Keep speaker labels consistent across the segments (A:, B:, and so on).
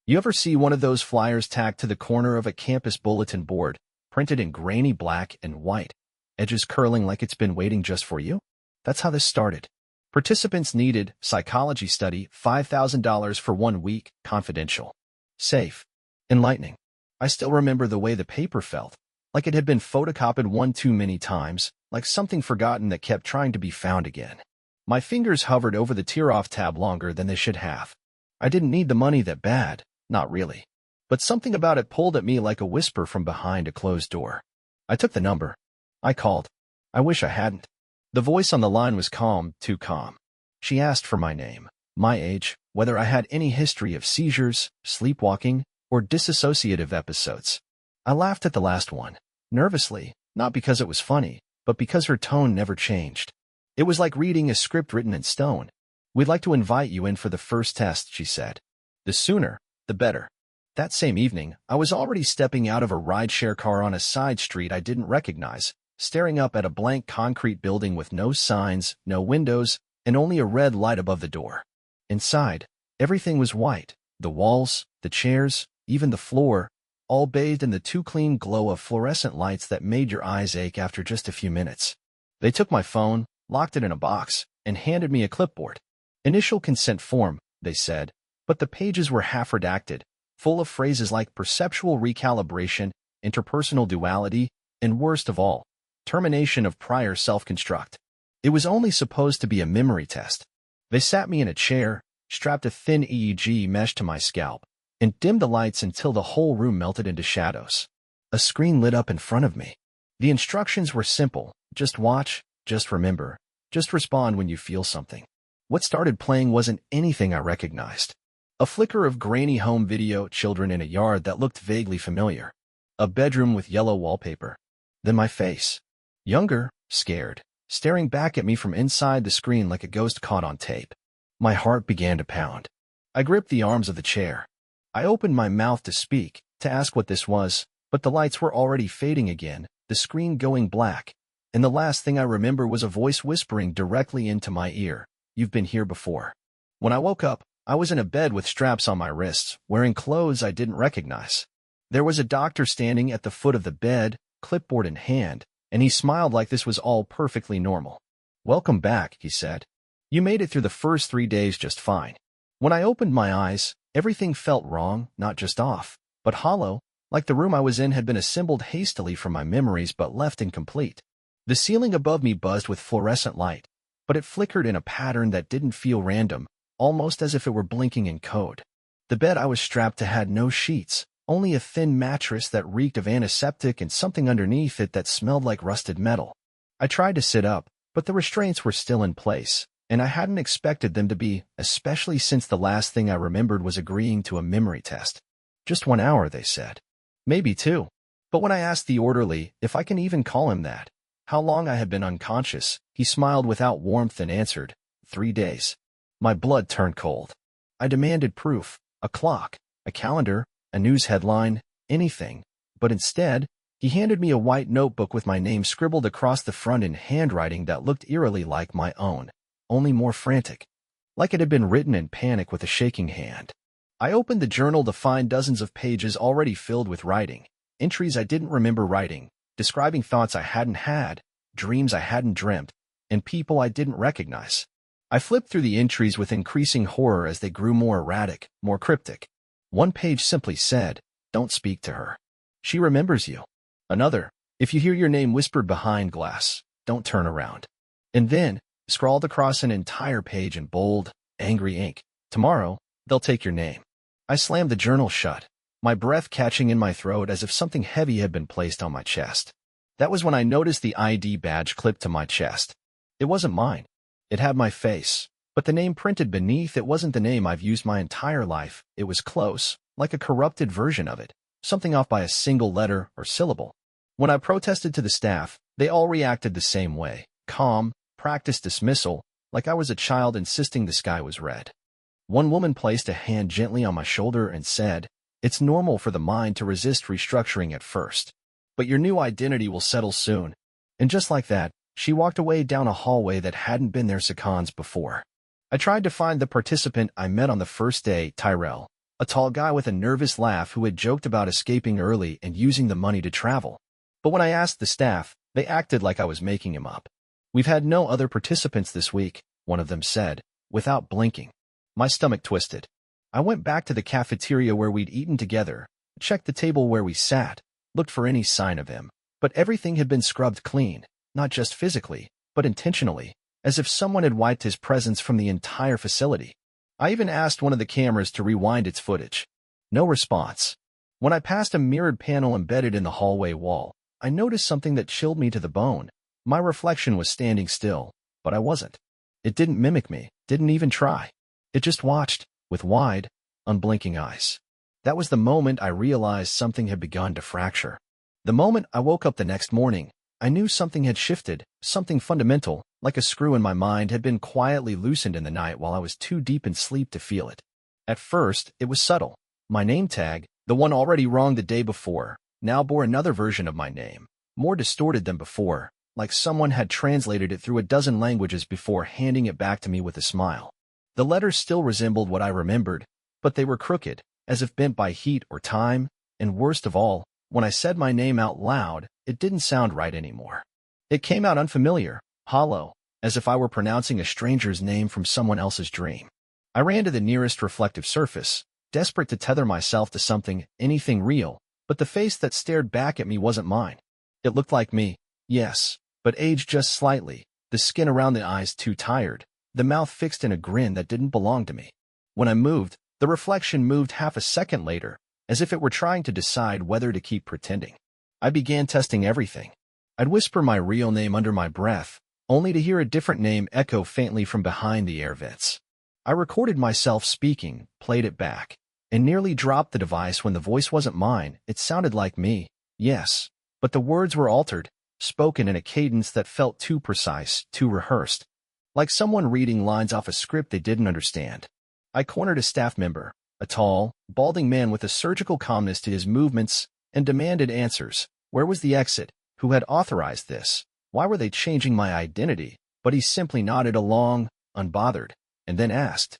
A: You ever see one of those flyers tacked to the corner of a campus bulletin board, printed in grainy black and white, edges curling like it's been waiting just for you? That's how this started. Participants needed psychology study, $5,000 for 1 week, confidential. Safe. Enlightening. I still remember the way the paper felt, like it had been photocopied one too many times, like something forgotten that kept trying to be found again. My fingers hovered over the tear-off tab longer than they should have. I didn't need the money that bad, not really. But something about it pulled at me like a whisper from behind a closed door. I took the number. I called. I wish I hadn't. The voice on the line was calm, too calm. She asked for my name, my age, whether I had any history of seizures, sleepwalking, or dissociative episodes. I laughed at the last one, nervously, not because it was funny, but because her tone never changed. It was like reading a script written in stone. We'd like to invite you in for the first test, she said. The sooner, the better. That same evening, I was already stepping out of a rideshare car on a side street I didn't recognize, staring up at a blank concrete building with no signs, no windows, and only a red light above the door. Inside, everything was white. The walls, the chairs, even the floor, all bathed in the too clean glow of fluorescent lights that made your eyes ache after just a few minutes. They took my phone, locked it in a box, and handed me a clipboard. Initial consent form, they said, but the pages were half redacted, full of phrases like perceptual recalibration, interpersonal duality, and worst of all, termination of prior self-construct. It was only supposed to be a memory test. They sat me in a chair, strapped a thin EEG mesh to my scalp, and dimmed the lights until the whole room melted into shadows. A screen lit up in front of me. The instructions were simple. Just watch, just remember, just respond when you feel something. What started playing wasn't anything I recognized. A flicker of grainy home video, children in a yard that looked vaguely familiar. A bedroom with yellow wallpaper. Then my face. Younger, scared, staring back at me from inside the screen like a ghost caught on tape. My heart began to pound. I gripped the arms of the chair. I opened my mouth to speak, to ask what this was, but the lights were already fading again, the screen going black, and the last thing I remember was a voice whispering directly into my ear, "You've been here before." When I woke up, I was in a bed with straps on my wrists, wearing clothes I didn't recognize. There was a doctor standing at the foot of the bed, clipboard in hand, and he smiled like this was all perfectly normal. "Welcome back," he said. "You made it through the first 3 days just fine." When I opened my eyes, everything felt wrong, not just off, but hollow, like the room I was in had been assembled hastily from my memories but left incomplete. The ceiling above me buzzed with fluorescent light, but it flickered in a pattern that didn't feel random, almost as if it were blinking in code. The bed I was strapped to had no sheets, only a thin mattress that reeked of antiseptic and something underneath it that smelled like rusted metal. I tried to sit up, but the restraints were still in place, and I hadn't expected them to be, especially since the last thing I remembered was agreeing to a memory test. Just 1 hour, they said. Maybe 2. But when I asked the orderly, if I can even call him that, how long I had been unconscious, he smiled without warmth and answered, 3 days. My blood turned cold. I demanded proof, a clock, a calendar, a news headline, anything. But instead, he handed me a white notebook with my name scribbled across the front in handwriting that looked eerily like my own, only more frantic. Like it had been written in panic with a shaking hand. I opened the journal to find dozens of pages already filled with writing, entries I didn't remember writing, describing thoughts I hadn't had, dreams I hadn't dreamt, and people I didn't recognize. I flipped through the entries with increasing horror as they grew more erratic, more cryptic. One page simply said, "Don't speak to her. She remembers you." Another, "If you hear your name whispered behind glass, don't turn around." And then, scrawled across an entire page in bold, angry ink, "Tomorrow, they'll take your name." I slammed the journal shut, my breath catching in my throat as if something heavy had been placed on my chest. That was when I noticed the ID badge clipped to my chest. It wasn't mine. It had my face, but the name printed beneath it wasn't the name I've used my entire life. It was close, like a corrupted version of it, something off by a single letter or syllable. When I protested to the staff, they all reacted the same way, calm, practiced dismissal, like I was a child insisting the sky was red. One woman placed a hand gently on my shoulder and said, "It's normal for the mind to resist restructuring at first, but your new identity will settle soon." And just like that, she walked away down a hallway that hadn't been there seconds before. I tried to find the participant I met on the first day, Tyrell, a tall guy with a nervous laugh who had joked about escaping early and using the money to travel. But when I asked the staff, they acted like I was making him up. "We've had no other participants this week," one of them said, without blinking. My stomach twisted. I went back to the cafeteria where we'd eaten together, checked the table where we sat, looked for any sign of him. But everything had been scrubbed clean, not just physically, but intentionally, as if someone had wiped his presence from the entire facility. I even asked one of the cameras to rewind its footage. No response. When I passed a mirrored panel embedded in the hallway wall, I noticed something that chilled me to the bone. My reflection was standing still, but I wasn't. It didn't mimic me, didn't even try. It just watched, with wide, unblinking eyes. That was the moment I realized something had begun to fracture. The moment I woke up the next morning, I knew something had shifted, something fundamental, like a screw in my mind had been quietly loosened in the night while I was too deep in sleep to feel it. At first, it was subtle. My name tag, the one already wrong the day before, now bore another version of my name, more distorted than before, like someone had translated it through a dozen languages before handing it back to me with a smile. The letters still resembled what I remembered, but they were crooked, as if bent by heat or time, and worst of all, when I said my name out loud, it didn't sound right anymore. It came out unfamiliar, hollow, as if I were pronouncing a stranger's name from someone else's dream. I ran to the nearest reflective surface, desperate to tether myself to something, anything real, but the face that stared back at me wasn't mine. It looked like me, yes, but aged just slightly, the skin around the eyes too tired, the mouth fixed in a grin that didn't belong to me. When I moved, the reflection moved half a second later, as if it were trying to decide whether to keep pretending. I began testing everything. I'd whisper my real name under my breath, only to hear a different name echo faintly from behind the air vents. I recorded myself speaking, played it back, and nearly dropped the device when the voice wasn't mine. It sounded like me, yes, but the words were altered, spoken in a cadence that felt too precise, too rehearsed, like someone reading lines off a script they didn't understand. I cornered a staff member, a tall, balding man with a surgical calmness to his movements, and demanded answers. Where was the exit? Who had authorized this? Why were they changing my identity? But he simply nodded along, unbothered, and then asked,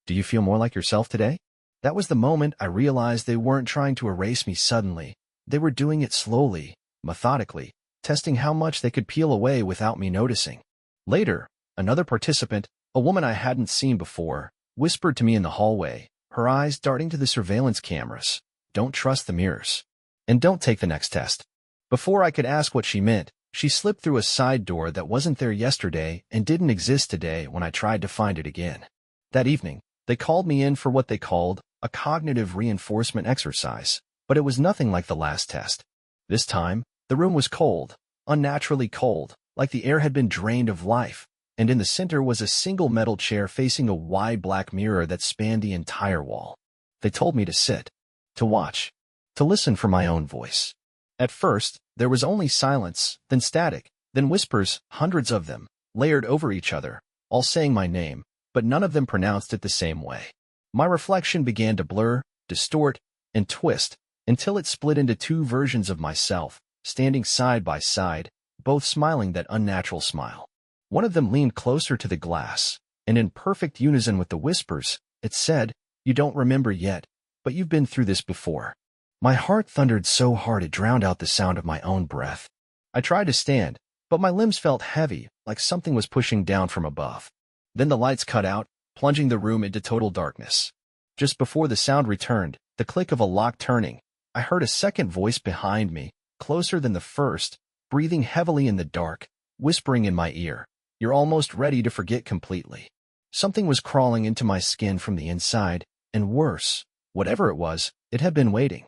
A: "Do you feel more like yourself today?" That was the moment I realized they weren't trying to erase me suddenly. They were doing it slowly, methodically, testing how much they could peel away without me noticing. Later, another participant, a woman I hadn't seen before, whispered to me in the hallway, her eyes darting to the surveillance cameras, "Don't trust the mirrors. And don't take the next test." Before I could ask what she meant, she slipped through a side door that wasn't there yesterday and didn't exist today when I tried to find it again. That evening, they called me in for what they called a cognitive reinforcement exercise, but it was nothing like the last test. This time, the room was cold, unnaturally cold, like the air had been drained of life, and in the center was a single metal chair facing a wide black mirror that spanned the entire wall. They told me to sit, to watch, to listen for my own voice. At first, there was only silence, then static, then whispers, hundreds of them, layered over each other, all saying my name, but none of them pronounced it the same way. My reflection began to blur, distort, and twist, until it split into two versions of myself, standing side by side, both smiling that unnatural smile. One of them leaned closer to the glass, and in perfect unison with the whispers, it said, "You don't remember yet, but you've been through this before." My heart thundered so hard it drowned out the sound of my own breath. I tried to stand, but my limbs felt heavy, like something was pushing down from above. Then the lights cut out, plunging the room into total darkness. Just before the sound returned, the click of a lock turning, I heard a second voice behind me, closer than the first, breathing heavily in the dark, whispering in my ear, "You're almost ready to forget completely." Something was crawling into my skin from the inside, and worse, whatever it was, it had been waiting.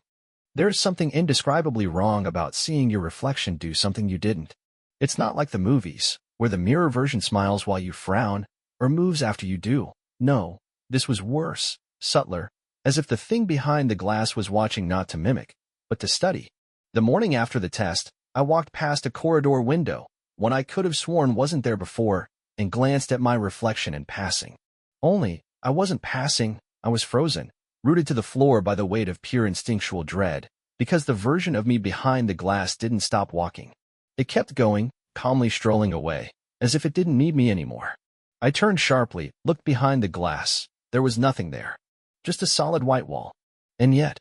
A: There's something indescribably wrong about seeing your reflection do something you didn't. It's not like the movies, where the mirror version smiles while you frown, or moves after you do. No, this was worse, subtler, as if the thing behind the glass was watching not to mimic, but to study. The morning after the test, I walked past a corridor window, one I could have sworn wasn't there before, and glanced at my reflection in passing. Only, I wasn't passing, I was frozen, rooted to the floor by the weight of pure instinctual dread, because the version of me behind the glass didn't stop walking. It kept going, calmly strolling away, as if it didn't need me anymore. I turned sharply, looked behind the glass. There was nothing there. Just a solid white wall. And yet,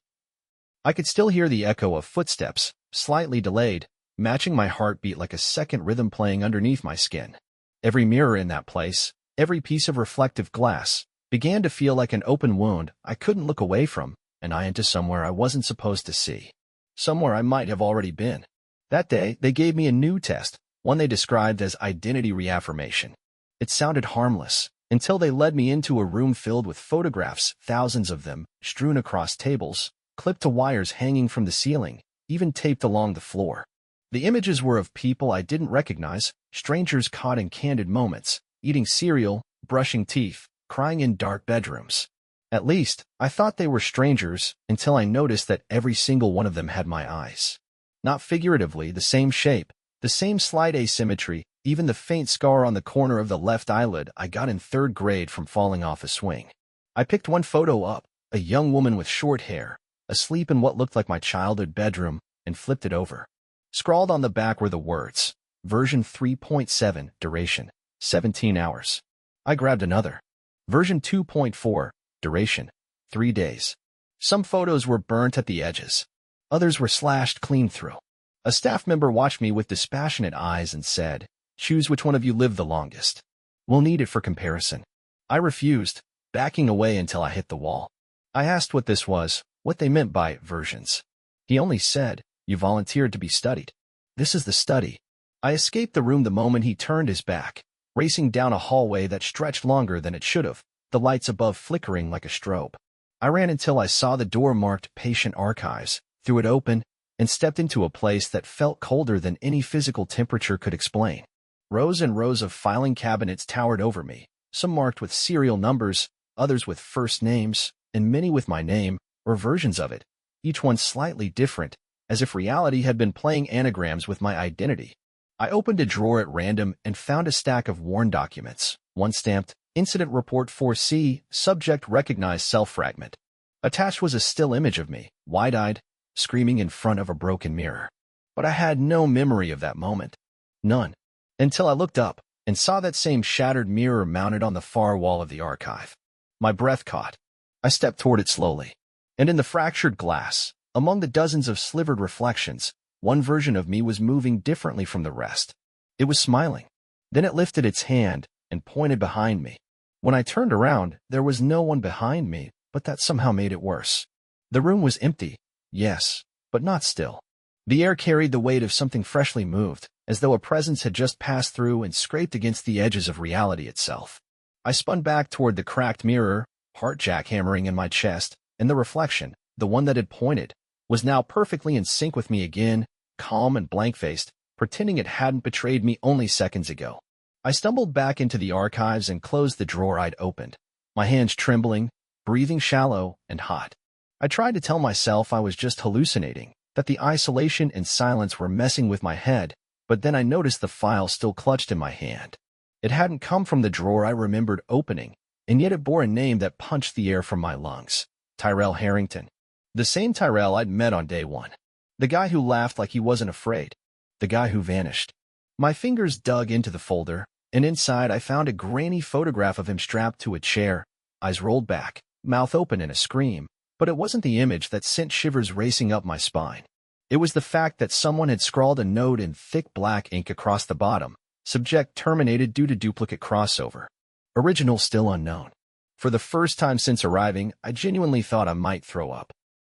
A: I could still hear the echo of footsteps, slightly delayed, matching my heartbeat like a second rhythm playing underneath my skin. Every mirror in that place, every piece of reflective glass, began to feel like an open wound I couldn't look away from, and I into somewhere I wasn't supposed to see. Somewhere I might have already been. That day, they gave me a new test, one they described as identity reaffirmation. It sounded harmless, until they led me into a room filled with photographs, thousands of them, strewn across tables, clipped to wires hanging from the ceiling, even taped along the floor. The images were of people I didn't recognize, strangers caught in candid moments, eating cereal, brushing teeth, crying in dark bedrooms. At least, I thought they were strangers until I noticed that every single one of them had my eyes. Not figuratively, the same shape, the same slight asymmetry, even the faint scar on the corner of the left eyelid I got in third grade from falling off a swing. I picked one photo up, a young woman with short hair, asleep in what looked like my childhood bedroom, and flipped it over. Scrawled on the back were the words, version 3.7, duration, 17 hours. I grabbed another. Version 2.4, duration, 3 days. Some photos were burnt at the edges. Others were slashed clean through. A staff member watched me with dispassionate eyes and said, "Choose which one of you lived the longest. We'll need it for comparison." I refused, backing away until I hit the wall. I asked what this was, what they meant by versions. He only said, "You volunteered to be studied. This is the study." I escaped the room the moment he turned his back, racing down a hallway that stretched longer than it should have, the lights above flickering like a strobe. I ran until I saw the door marked Patient Archives, threw it open, and stepped into a place that felt colder than any physical temperature could explain. Rows and rows of filing cabinets towered over me, some marked with serial numbers, others with first names, and many with my name, or versions of it, each one slightly different, as if reality had been playing anagrams with my identity. I opened a drawer at random and found a stack of worn documents, one stamped, Incident Report 4C, Subject Recognized Self-Fragment. Attached was a still image of me, wide-eyed, screaming in front of a broken mirror. But I had no memory of that moment. None. Until I looked up and saw that same shattered mirror mounted on the far wall of the archive. My breath caught. I stepped toward it slowly. And in the fractured glass, among the dozens of slivered reflections, one version of me was moving differently from the rest. It was smiling. Then it lifted its hand and pointed behind me. When I turned around, there was no one behind me, but that somehow made it worse. The room was empty, yes, but not still. The air carried the weight of something freshly moved, as though a presence had just passed through and scraped against the edges of reality itself. I spun back toward the cracked mirror, heart jackhammering in my chest, and the reflection, the one that had pointed, was now perfectly in sync with me again, calm and blank-faced, pretending it hadn't betrayed me only seconds ago. I stumbled back into the archives and closed the drawer I'd opened, my hands trembling, breathing shallow and hot. I tried to tell myself I was just hallucinating, that the isolation and silence were messing with my head, but then I noticed the file still clutched in my hand. It hadn't come from the drawer I remembered opening, and yet it bore a name that punched the air from my lungs. Tyrell Harrington. The same Tyrell I'd met on day one. The guy who laughed like he wasn't afraid. The guy who vanished. My fingers dug into the folder, and inside I found a grainy photograph of him strapped to a chair, eyes rolled back, mouth open in a scream. But it wasn't the image that sent shivers racing up my spine. It was the fact that someone had scrawled a note in thick black ink across the bottom, subject terminated due to duplicate crossover. Original still unknown. For the first time since arriving, I genuinely thought I might throw up.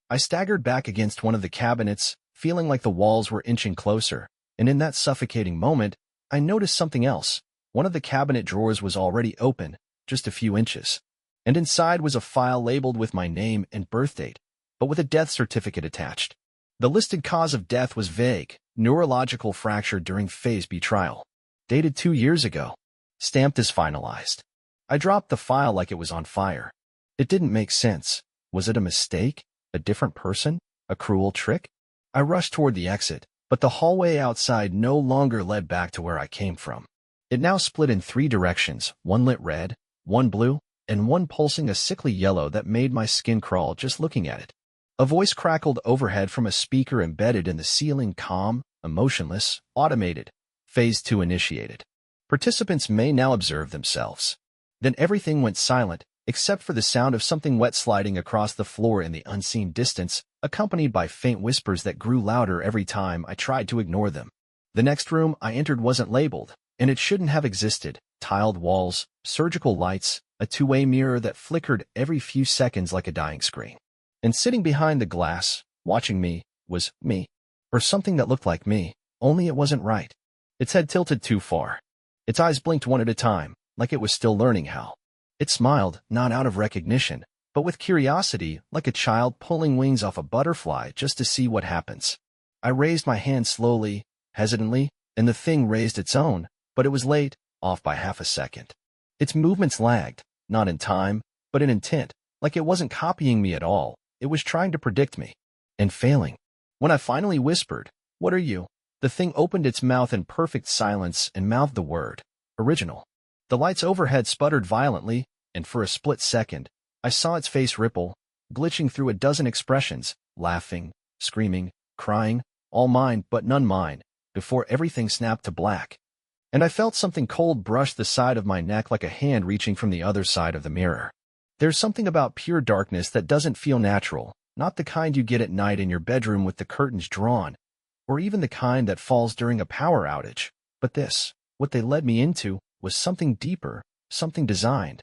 A: I staggered back against one of the cabinets, feeling like the walls were inching closer, and in that suffocating moment, I noticed something else. One of the cabinet drawers was already open, just a few inches. And inside was a file labeled with my name and birth date, but with a death certificate attached. The listed cause of death was vague, neurological fracture during phase B trial. Dated 2 years ago. Stamped as finalized. I dropped the file like it was on fire. It didn't make sense. Was it a mistake? A different person? A cruel trick? I rushed toward the exit, but the hallway outside no longer led back to where I came from. It now split in 3 directions, one lit red, one blue, and one pulsing a sickly yellow that made my skin crawl just looking at it. A voice crackled overhead from a speaker embedded in the ceiling, calm, emotionless, automated. Phase 2 initiated. Participants may now observe themselves. Then everything went silent, except for the sound of something wet sliding across the floor in the unseen distance, accompanied by faint whispers that grew louder every time I tried to ignore them. The next room I entered wasn't labeled, and it shouldn't have existed. Tiled walls, surgical lights, a two-way mirror that flickered every few seconds like a dying screen. And sitting behind the glass, watching me, was me. Or something that looked like me, only it wasn't right. Its head tilted too far. Its eyes blinked one at a time, like it was still learning how. It smiled, not out of recognition, but with curiosity, like a child pulling wings off a butterfly just to see what happens. I raised my hand slowly, hesitantly, and the thing raised its own, but it was late, off by half a second. Its movements lagged, not in time, but in intent, like it wasn't copying me at all. It was trying to predict me. And failing. When I finally whispered, "What are you?" the thing opened its mouth in perfect silence and mouthed the word, "Original." The lights overhead sputtered violently, and for a split second, I saw its face ripple, glitching through a dozen expressions, laughing, screaming, crying, all mine but none mine, before everything snapped to black. And I felt something cold brush the side of my neck like a hand reaching from the other side of the mirror. There's something about pure darkness that doesn't feel natural, not the kind you get at night in your bedroom with the curtains drawn, or even the kind that falls during a power outage. But this, what they led me into, was something deeper, something designed.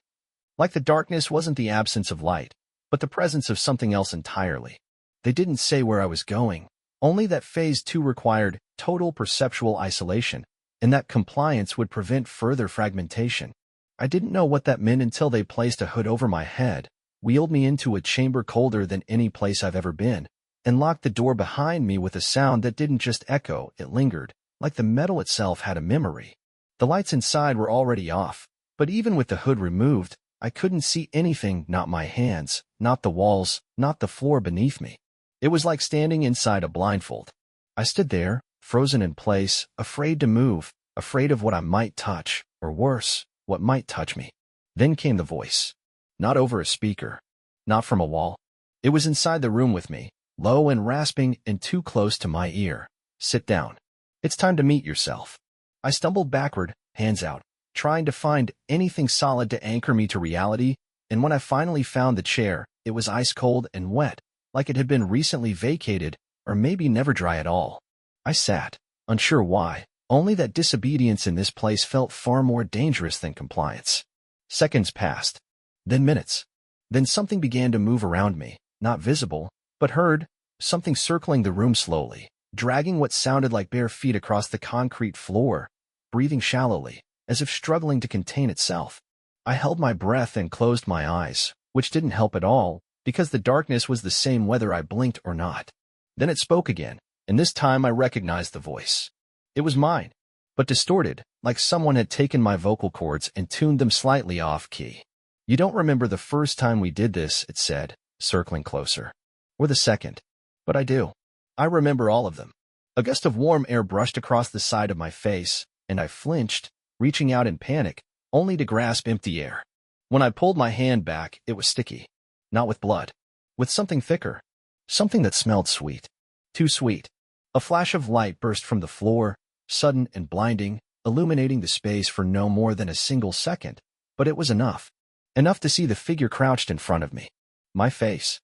A: Like the darkness wasn't the absence of light, but the presence of something else entirely. They didn't say where I was going, only that phase 2 required total perceptual isolation, and that compliance would prevent further fragmentation. I didn't know what that meant until they placed a hood over my head, wheeled me into a chamber colder than any place I've ever been, and locked the door behind me with a sound that didn't just echo, it lingered, like the metal itself had a memory. The lights inside were already off, but even with the hood removed, I couldn't see anything, not my hands, not the walls, not the floor beneath me. It was like standing inside a blindfold. I stood there, frozen in place, afraid to move, afraid of what I might touch, or worse, what might touch me. Then came the voice. Not over a speaker, not from a wall. It was inside the room with me, low and rasping and too close to my ear. "Sit down. It's time to meet yourself." I stumbled backward, hands out, trying to find anything solid to anchor me to reality, and when I finally found the chair, it was ice cold and wet, like it had been recently vacated, or maybe never dry at all. I sat, unsure why, only that disobedience in this place felt far more dangerous than compliance. Seconds passed, then minutes. Then something began to move around me, not visible, but heard, something circling the room slowly, dragging what sounded like bare feet across the concrete floor, breathing shallowly, as if struggling to contain itself. I held my breath and closed my eyes, which didn't help at all, because the darkness was the same whether I blinked or not. Then it spoke again, and this time I recognized the voice. It was mine, but distorted, like someone had taken my vocal cords and tuned them slightly off-key. "You don't remember the first time we did this," it said, circling closer. "Or the second. But I do. I remember all of them." A gust of warm air brushed across the side of my face, and I flinched, reaching out in panic, only to grasp empty air. When I pulled my hand back, it was sticky. Not with blood. With something thicker. Something that smelled sweet. Too sweet. A flash of light burst from the floor, sudden and blinding, illuminating the space for no more than a single second, but it was enough. Enough to see the figure crouched in front of me. My face.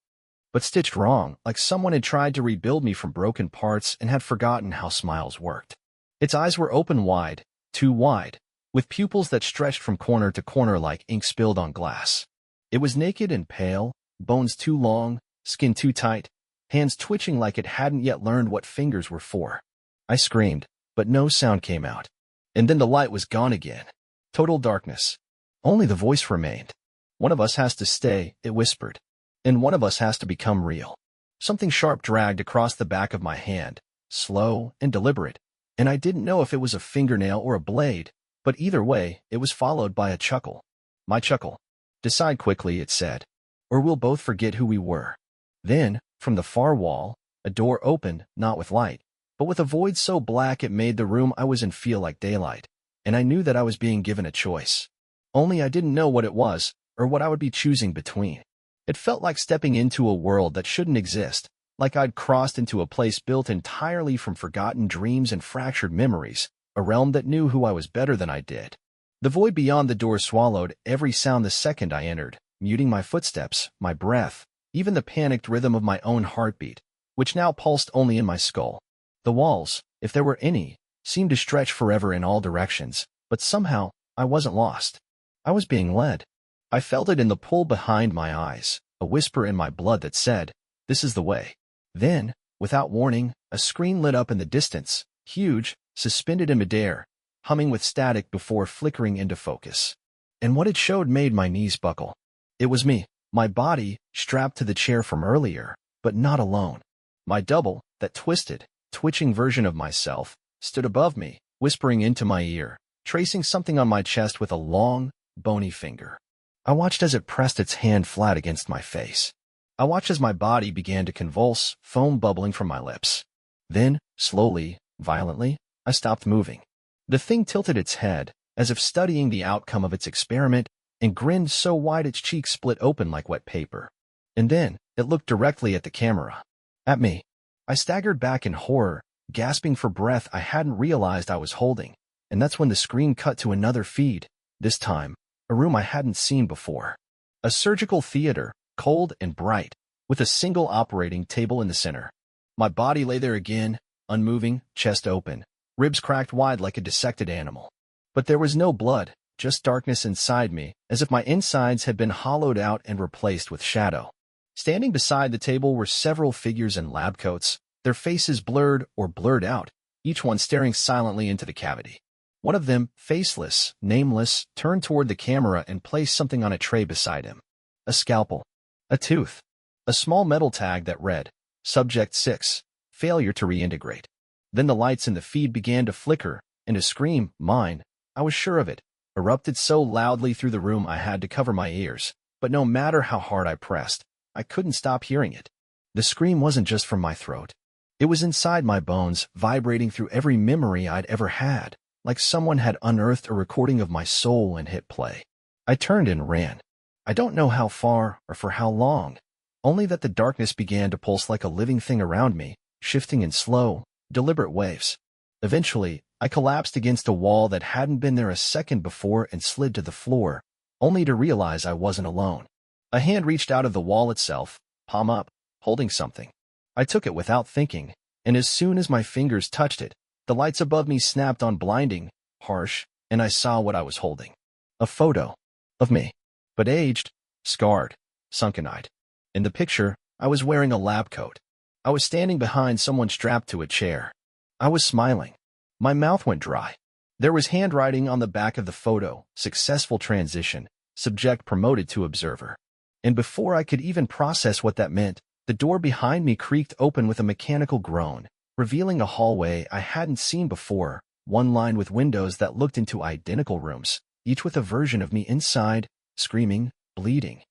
A: But stitched wrong, like someone had tried to rebuild me from broken parts and had forgotten how smiles worked. Its eyes were open wide, too wide, with pupils that stretched from corner to corner like ink spilled on glass. It was naked and pale, bones too long, skin too tight, hands twitching like it hadn't yet learned what fingers were for. I screamed, but no sound came out. And then the light was gone again. Total darkness. Only the voice remained. "One of us has to stay," it whispered. "And one of us has to become real." Something sharp dragged across the back of my hand, slow and deliberate, and I didn't know if it was a fingernail or a blade, but either way, it was followed by a chuckle. My chuckle. "Decide quickly," it said, "or we'll both forget who we were." Then, from the far wall, a door opened, not with light, but with a void so black it made the room I was in feel like daylight, and I knew that I was being given a choice. Only I didn't know what it was, or what I would be choosing between. It felt like stepping into a world that shouldn't exist, like I'd crossed into a place built entirely from forgotten dreams and fractured memories, a realm that knew who I was better than I did. The void beyond the door swallowed every sound the second I entered, muting my footsteps, my breath, even the panicked rhythm of my own heartbeat, which now pulsed only in my skull. The walls, if there were any, seemed to stretch forever in all directions, but somehow I wasn't lost. I was being led. I felt it in the pull behind my eyes, a whisper in my blood that said, "This is the way." Then, without warning, a screen lit up in the distance, huge, suspended in midair, humming with static before flickering into focus. And what it showed made my knees buckle. It was me, my body, strapped to the chair from earlier, but not alone. My double, that twisted, twitching version of myself, stood above me, whispering into my ear, tracing something on my chest with a long, bony finger. I watched as it pressed its hand flat against my face. I watched as my body began to convulse, foam bubbling from my lips. Then, slowly, violently, I stopped moving. The thing tilted its head, as if studying the outcome of its experiment, and grinned so wide its cheeks split open like wet paper. And then, it looked directly at the camera. At me. I staggered back in horror, gasping for breath I hadn't realized I was holding, and that's when the screen cut to another feed, this time, a room I hadn't seen before. A surgical theater, cold and bright, with a single operating table in the center. My body lay there again, unmoving, chest open, ribs cracked wide like a dissected animal. But there was no blood, just darkness inside me, as if my insides had been hollowed out and replaced with shadow. Standing beside the table were several figures in lab coats, their faces blurred or blurred out, each one staring silently into the cavity. One of them, faceless, nameless, turned toward the camera and placed something on a tray beside him. A scalpel. A tooth. A small metal tag that read, Subject 6, Failure to Reintegrate. Then the lights in the feed began to flicker, and a scream, mine, I was sure of it, erupted so loudly through the room I had to cover my ears, but no matter how hard I pressed, I couldn't stop hearing it. The scream wasn't just from my throat. It was inside my bones, vibrating through every memory I'd ever had, like someone had unearthed a recording of my soul and hit play. I turned and ran. I don't know how far or for how long, only that the darkness began to pulse like a living thing around me, shifting in slow, deliberate waves. Eventually, I collapsed against a wall that hadn't been there a second before and slid to the floor, only to realize I wasn't alone. A hand reached out of the wall itself, palm up, holding something. I took it without thinking, and as soon as my fingers touched it, the lights above me snapped on blinding, harsh, and I saw what I was holding. A photo. Of me. But aged, scarred, sunken-eyed. In the picture, I was wearing a lab coat. I was standing behind someone strapped to a chair. I was smiling. My mouth went dry. There was handwriting on the back of the photo, successful transition, subject promoted to observer. And before I could even process what that meant, the door behind me creaked open with a mechanical groan, revealing a hallway I hadn't seen before, one lined with windows that looked into identical rooms, each with a version of me inside, screaming, bleeding,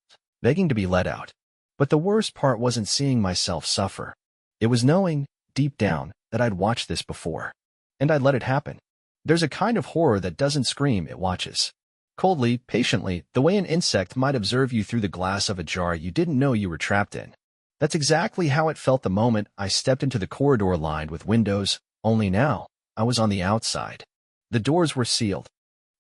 A: begging to be let out. But the worst part wasn't seeing myself suffer. It was knowing, deep down, that I'd watched this before. And I'd let it happen. There's a kind of horror that doesn't scream, it watches. Coldly, patiently, the way an insect might observe you through the glass of a jar you didn't know you were trapped in. That's exactly how it felt the moment I stepped into the corridor lined with windows, only now, I was on the outside. The doors were sealed.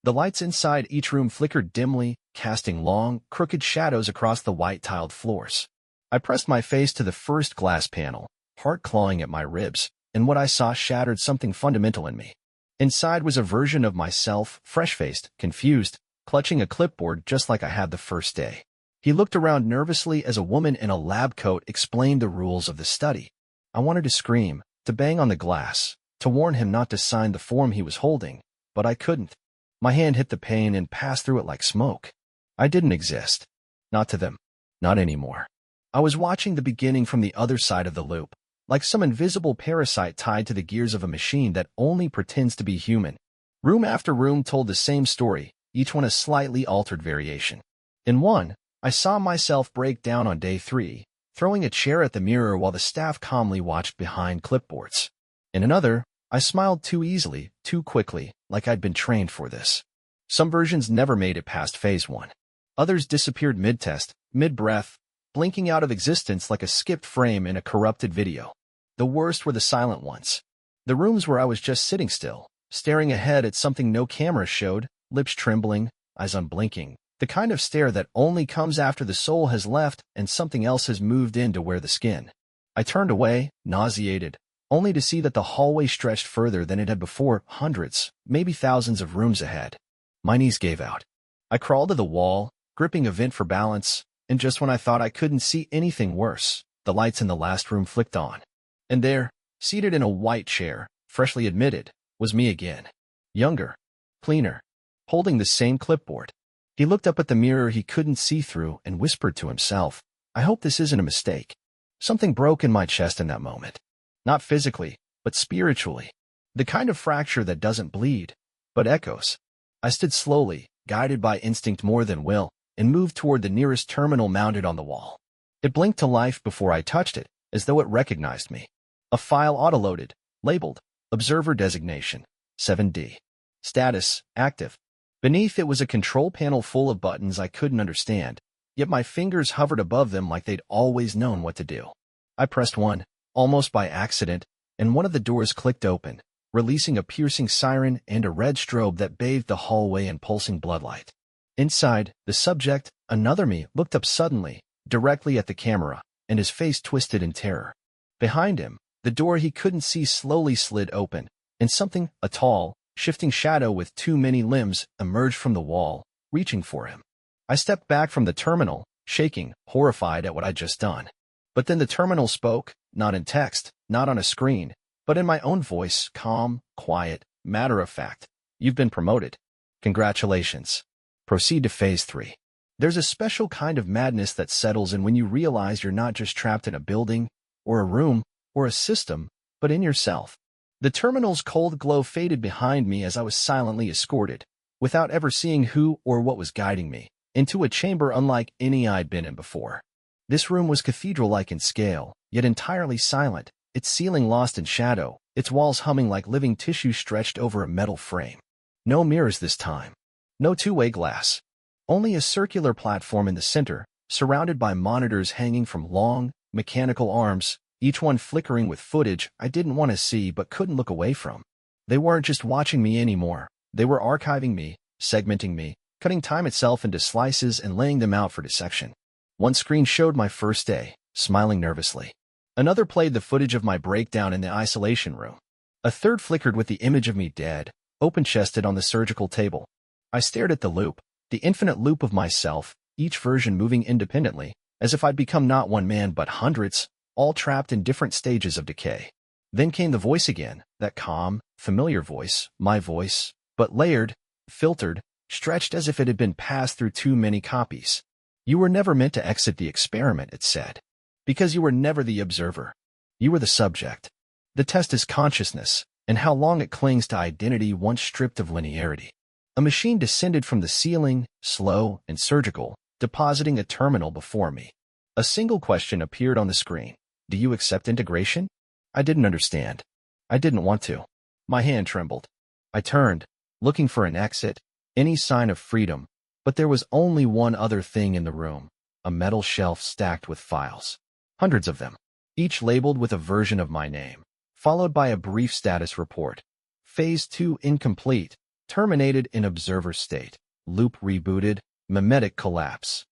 A: The lights inside each room flickered dimly, casting long, crooked shadows across the white-tiled floors. I pressed my face to the first glass panel, heart clawing at my ribs, and what I saw shattered something fundamental in me. Inside was a version of myself, fresh-faced, confused, clutching a clipboard just like I had the first day. He looked around nervously as a woman in a lab coat explained the rules of the study. I wanted to scream, to bang on the glass, to warn him not to sign the form he was holding, but I couldn't. My hand hit the pane and passed through it like smoke. I didn't exist. Not to them. Not anymore. I was watching the beginning from the other side of the loop, like some invisible parasite tied to the gears of a machine that only pretends to be human. Room after room told the same story, each one a slightly altered variation. In one, I saw myself break down on day 3, throwing a chair at the mirror while the staff calmly watched behind clipboards. In another, I smiled too easily, too quickly, like I'd been trained for this. Some versions never made it past phase 1. Others disappeared mid-test, mid-breath, blinking out of existence like a skipped frame in a corrupted video. The worst were the silent ones. The rooms where I was just sitting still, staring ahead at something no camera showed, lips trembling, eyes unblinking, The kind of stare that only comes after the soul has left and something else has moved in to wear the skin. I turned away, nauseated, only to see that the hallway stretched further than it had before, hundreds, maybe thousands of rooms ahead. My knees gave out. I crawled to the wall, gripping a vent for balance, and just when I thought I couldn't see anything worse, the lights in the last room flicked on. And there, seated in a white chair, freshly admitted, was me again. Younger, cleaner, holding the same clipboard. He looked up at the mirror he couldn't see through and whispered to himself, "I hope this isn't a mistake." Something broke in my chest in that moment. Not physically, but spiritually. The kind of fracture that doesn't bleed, but echoes. I stood slowly, guided by instinct more than will, and moved toward the nearest terminal mounted on the wall. It blinked to life before I touched it, as though it recognized me. A file autoloaded, labeled, Observer Designation, 7D. Status, active. Beneath it was a control panel full of buttons I couldn't understand, yet my fingers hovered above them like they'd always known what to do. I pressed one, almost by accident, and one of the doors clicked open, releasing a piercing siren and a red strobe that bathed the hallway in pulsing bloodlight. Inside, the subject, another me, looked up suddenly, directly at the camera, and his face twisted in terror. Behind him, the door he couldn't see slowly slid open, and something, a tall, shifting shadow with too many limbs, emerged from the wall, reaching for him. I stepped back from the terminal, shaking, horrified at what I'd just done. But then the terminal spoke, not in text, not on a screen, but in my own voice, calm, quiet, matter-of-fact. "You've been promoted. Congratulations. Proceed to Phase 3. There's a special kind of madness that settles in when you realize you're not just trapped in a building, or a room, or a system, but in yourself." The terminal's cold glow faded behind me as I was silently escorted, without ever seeing who or what was guiding me, into a chamber unlike any I'd been in before. This room was cathedral-like in scale, yet entirely silent, its ceiling lost in shadow, its walls humming like living tissue stretched over a metal frame. No mirrors this time. No two-way glass. Only a circular platform in the center, surrounded by monitors hanging from long, mechanical arms, each one flickering with footage I didn't want to see but couldn't look away from. They weren't just watching me anymore. They were archiving me, segmenting me, cutting time itself into slices and laying them out for dissection. One screen showed my first day, smiling nervously. Another played the footage of my breakdown in the isolation room. A third flickered with the image of me dead, open-chested on the surgical table. I stared at the loop, the infinite loop of myself, each version moving independently, as if I'd become not one man but hundreds, all trapped in different stages of decay. Then came the voice again, that calm, familiar voice, my voice, but layered, filtered, stretched as if it had been passed through too many copies. "You were never meant to exit the experiment," it said. "Because you were never the observer. You were the subject. The test is consciousness, and how long it clings to identity once stripped of linearity." A machine descended from the ceiling, slow and surgical, depositing a terminal before me. A single question appeared on the screen. "Do you accept integration?" I didn't understand. I didn't want to. My hand trembled. I turned, looking for an exit, any sign of freedom, but there was only one other thing in the room, a metal shelf stacked with files. Hundreds of them, each labeled with a version of my name, followed by a brief status report. Phase 2 incomplete, terminated in observer state, loop rebooted, mimetic collapse.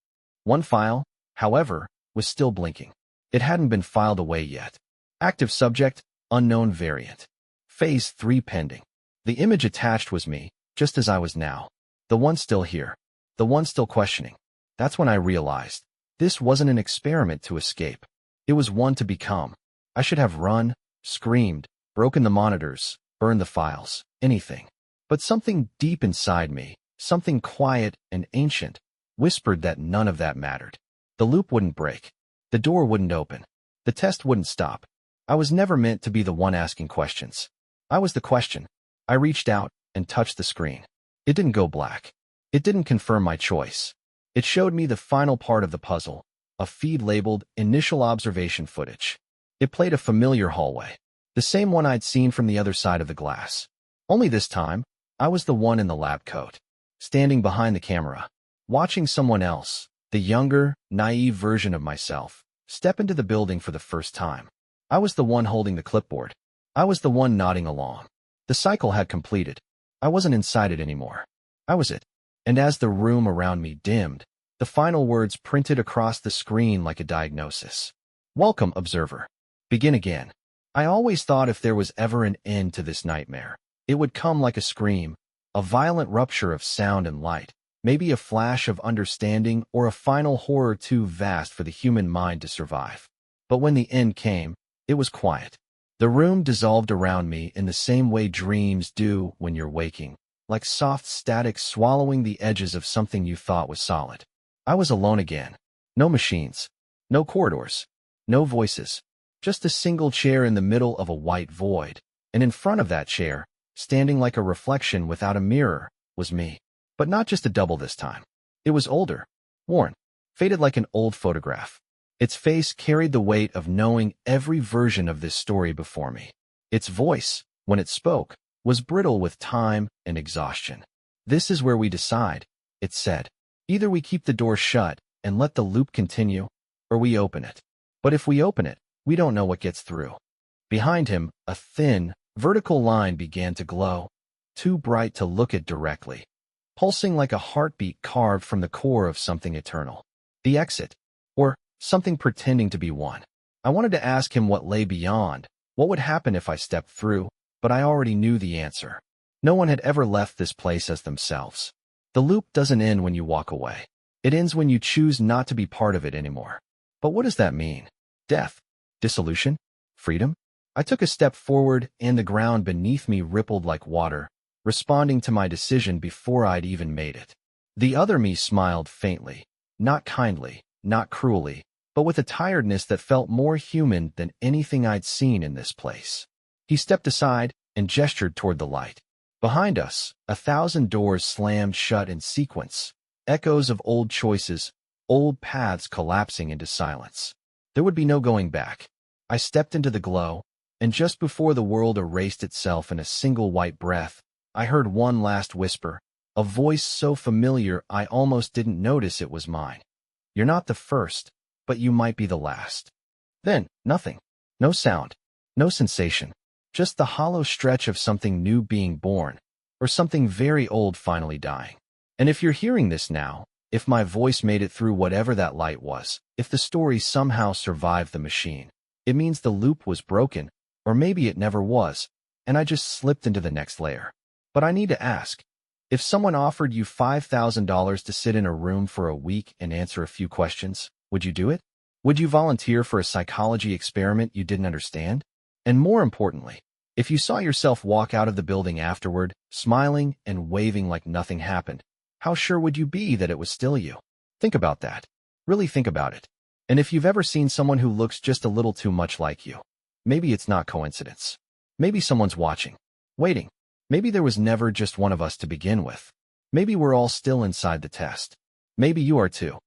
A: One file, however, was still blinking. It hadn't been filed away yet. Active subject, unknown variant. Phase 3 pending. The image attached was me, just as I was now. The one still here. The one still questioning. That's when I realized. This wasn't an experiment to escape. It was one to become. I should have run, screamed, broken the monitors, burned the files, anything. But something deep inside me, something quiet and ancient, whispered that none of that mattered. The loop wouldn't break. The door wouldn't open. The test wouldn't stop. I was never meant to be the one asking questions. I was the question. I reached out and touched the screen. It didn't go black. It didn't confirm my choice. It showed me the final part of the puzzle, a feed labeled Initial Observation Footage. It played a familiar hallway, the same one I'd seen from the other side of the glass. Only this time, I was the one in the lab coat, standing behind the camera, watching someone else, the younger, naive version of myself, step into the building for the first time. I was the one holding the clipboard. I was the one nodding along. The cycle had completed. I wasn't inside it anymore. I was it. And as the room around me dimmed, the final words printed across the screen like a diagnosis. Welcome, observer. Begin again. I always thought if there was ever an end to this nightmare, it would come like a scream, a violent rupture of sound and light, maybe a flash of understanding or a final horror too vast for the human mind to survive. But when the end came, it was quiet. The room dissolved around me in the same way dreams do when you're waking, like soft static swallowing the edges of something you thought was solid. I was alone again. No machines, no corridors, no voices, just a single chair in the middle of a white void, and in front of that chair, standing like a reflection without a mirror, was me. But not just a double this time. It was older, worn, faded like an old photograph. Its face carried the weight of knowing every version of this story before me. Its voice, when it spoke, was brittle with time and exhaustion. This is where we decide, it said. Either we keep the door shut and let the loop continue, or we open it. But if we open it, we don't know what gets through. Behind him, a thin, vertical line began to glow, too bright to look at directly, pulsing like a heartbeat carved from the core of something eternal. The exit, or something pretending to be one. I wanted to ask him what lay beyond, what would happen if I stepped through, but I already knew the answer. No one had ever left this place as themselves. The loop doesn't end when you walk away. It ends when you choose not to be part of it anymore. But what does that mean? Death? Dissolution? Freedom? I took a step forward, and the ground beneath me rippled like water, responding to my decision before I'd even made it. The other me smiled faintly, not kindly, not cruelly, but with a tiredness that felt more human than anything I'd seen in this place. He stepped aside and gestured toward the light. Behind us, 1,000 doors slammed shut in sequence, echoes of old choices, old paths collapsing into silence. There would be no going back. I stepped into the glow, and just before the world erased itself in a single white breath, I heard one last whisper, a voice so familiar I almost didn't notice it was mine. You're not the first, but you might be the last. Then, nothing. No sound. No sensation. Just the hollow stretch of something new being born, or something very old finally dying. And if you're hearing this now, if my voice made it through whatever that light was, if the story somehow survived the machine, it means the loop was broken, or maybe it never was, and I just slipped into the next layer. But I need to ask, if someone offered you $5,000 to sit in a room for a week and answer a few questions, would you do it? Would you volunteer for a psychology experiment you didn't understand? And more importantly, if you saw yourself walk out of the building afterward, smiling and waving like nothing happened, how sure would you be that it was still you? Think about that. Really think about it. And if you've ever seen someone who looks just a little too much like you, maybe it's not coincidence. Maybe someone's watching, waiting. Maybe there was never just one of us to begin with. Maybe we're all still inside the test. Maybe you are too.